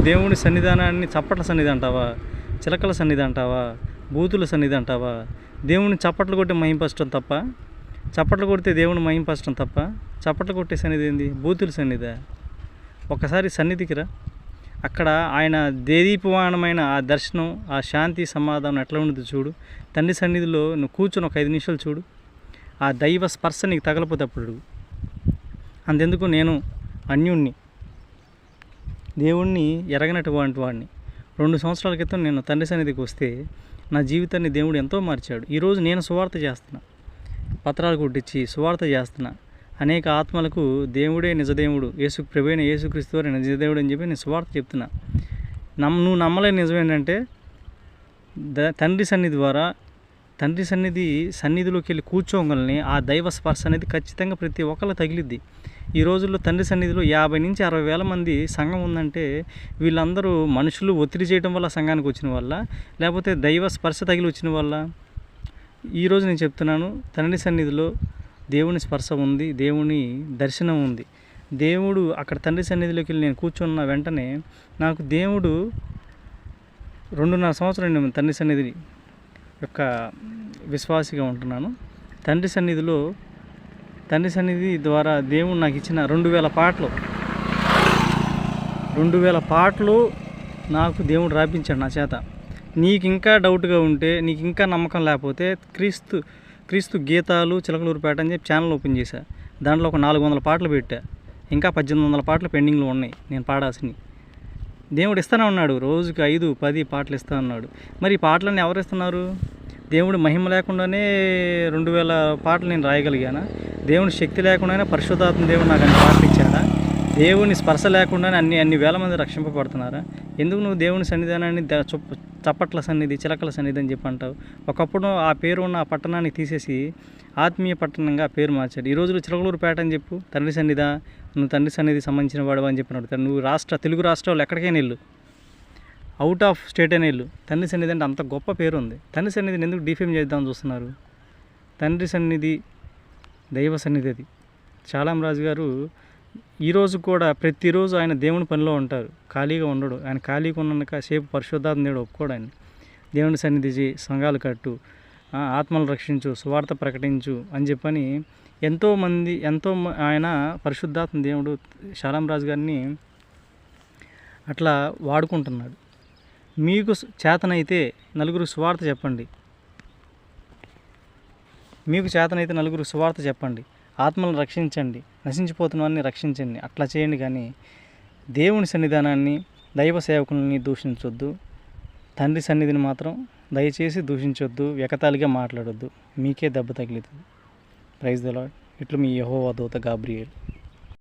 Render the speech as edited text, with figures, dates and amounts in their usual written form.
దేవుని సన్నిధానాన్ని చప్పట్ల సన్నిధి అంటావా, చిలకల సన్నిధి అంటావా, బూతుల సన్నిధి అంటావా? దేవుని చప్పట్లు కొట్టి మహింపరచడం తప్ప, చప్పట్లు కొడితే దేవుని మహింపరచడం తప్ప, చప్పట్లు కొట్టే సన్నిధి ఏంది? బూతుల సన్నిధి. ఒకసారి సన్నిధికి రా, అక్కడ ఆయన దేదీపమానమైన ఆ దర్శనం, ఆ శాంతి సమాధానం ఎట్లా ఉండదు చూడు. తండ్రి సన్నిధిలో నువ్వు కూర్చొని ఒక 5 నిమిషాలు చూడు, ఆ దైవ స్పర్శ నీకు తగలపోతే అప్పుడు. అంతెందుకు, నేను అన్యుణ్ణి, దేవుణ్ణి ఎరగనటువంటి వాడిని. 2 సంవత్సరాల క్రితం నేను తండ్రి సన్నిధికి వస్తే నా జీవితాన్ని దేవుడు ఎంతో మార్చాడు. ఈరోజు నేను సువార్త చేస్తున్నా, పత్రాలు కొట్టించి సువార్త చేస్తున్నా. అనేక ఆత్మలకు దేవుడే నిజదేవుడు, ప్రభువైన యేసుక్రీస్తు వారే నిజదేవుడు అని చెప్పి నేను సువార్త చెప్తున్నా. నువ్వు నమ్మలేని నిజం ఏంటంటే, తండ్రి సన్నిధి ద్వారా, తండ్రి సన్నిధిలోకి వెళ్ళి కూర్చోగలని ఆ దైవ స్పర్శ అనేది ఖచ్చితంగా ప్రతి ఒక్కళ్ళు తగిలిద్ది. ఈ రోజుల్లో తండ్రి సన్నిధిలో 50 నుంచి 60 వేల మంది సంఘం ఉందంటే వీళ్ళందరూ మనుషులు ఒత్తిడి చేయడం వల్ల సంఘానికి వచ్చిన వల్ల, లేకపోతే దైవ స్పర్శ తగిలి వచ్చిన వల్ల? ఈరోజు నేను చెప్తున్నాను, తండ్రి సన్నిధిలో దేవుని స్పర్శ ఉంది, దేవుని దర్శనం ఉంది. దేవుడు అక్కడ తండ్రి సన్నిధిలోకి వెళ్ళి నేను కూర్చున్న వెంటనే నాకు దేవుడు 2.5 సంవత్సరం నేను తండ్రి సన్నిధి యొక్క విశ్వాసిగా ఉంటున్నాను. తండ్రి సన్నిధి ద్వారా దేవుడు నాకు ఇచ్చిన 2000 పాటలు, 2000 పాటలు నాకు దేవుడు రాపించాడు నా చేత. నీకు ఇంకా డౌట్గా ఉంటే, నీకు ఇంకా నమ్మకం లేకపోతే క్రీస్తు గీతాలు చిలకలూరుపేట అని చెప్పి ఛానల్ ఓపెన్ చేశా. దాంట్లో ఒక 400 పాటలు పెట్టా. ఇంకా 1800 పాటలు పెండింగ్లో ఉన్నాయి నేను పాడాల్సినవి. దేవుడు ఇస్తూనే ఉన్నాడు, రోజుకి 5-10 పాటలు ఇస్తూ ఉన్నాడు. మరి ఈ పాటలన్నీ ఎవరు ఇస్తున్నారు? దేవుడు మహిమ లేకుండానే 2000 పాటలు నేను రాయగలిగానా? దేవుని శక్తి లేకుండానే పరిశుద్ధాత్మ దేవుడు నాకు అన్ని పాటలు ఇచ్చాడా? దేవుని స్పర్శ లేకుండానే అన్ని వేల మంది రక్షింపబడుతున్నారా? ఎందుకు నువ్వు దేవుని సన్నిధానాన్ని చప్పట్ల సన్నిధి, చిలకల సన్నిధి అని చెప్పి అంటావు? ఒకప్పుడు ఆ పేరు ఉన్న ఆ పట్టణాన్ని తీసేసి ఆత్మీయ పట్టణంగా పేరు మార్చాడు. ఈ రోజులో చిలకలూరుపేట అని చెప్పు, తండ్రి సన్నిధా, నువ్వు తండ్రి సన్నిధి సంబంధించిన వాడు అని చెప్పినాడు. నువ్వు తెలుగు రాష్ట్రాలు ఎక్కడికైనా వెళ్ళు, అవుట్ ఆఫ్ స్టేట్ అయినా వెళ్ళు, తండ్రి సన్నిధి అంటే అంత గొప్ప పేరు ఉంది. తండ్రి సన్నిధిని ఎందుకు డిఫేమ్ చేద్దామని చూస్తున్నారు? తండ్రి సన్నిధి దైవ సన్నిధి. అది చాలాం రాజు గారు ఈరోజు కూడా ప్రతిరోజు ఆయన దేవుని పనిలో ఉంటారు, ఖాళీగా ఉండడు. ఆయన ఖాళీగా ఉన్నందుక సేపు పరిశుద్ధాత్మ దేవుడు ఒప్పుకోడు. ఆయన దేవుని సన్నిధి సంఘాలు కట్టు, ఆత్మలు రక్షించు, సువార్త ప్రకటించు అని చెప్పని ఎంతో ఆయన పరిశుద్ధాత్మ దేవుడు శాలాం రాజు గారిని అట్లా వాడుకుంటున్నాడు. మీకు చేతనైతే నలుగురు సువార్త చెప్పండి, మీకు చేతనైతే నలుగురు సువార్త చెప్పండి, ఆత్మలను రక్షించండి, నశించిపోతున్నవాన్ని రక్షించండి. అట్లా చేయండి. కానీ దేవుని సన్నిధానాన్ని, దైవ సేవకులని దూషించొద్దు. తండ్రి సన్నిధిని మాత్రం దయచేసి దూషించొద్దు, ఎగతాళిగా మాట్లాడొద్దు. మీకే దెబ్బ తగిలితుంది. Praise the lord. ఇట్లు మీ యెహోవా దూత గాబ్రియేల్.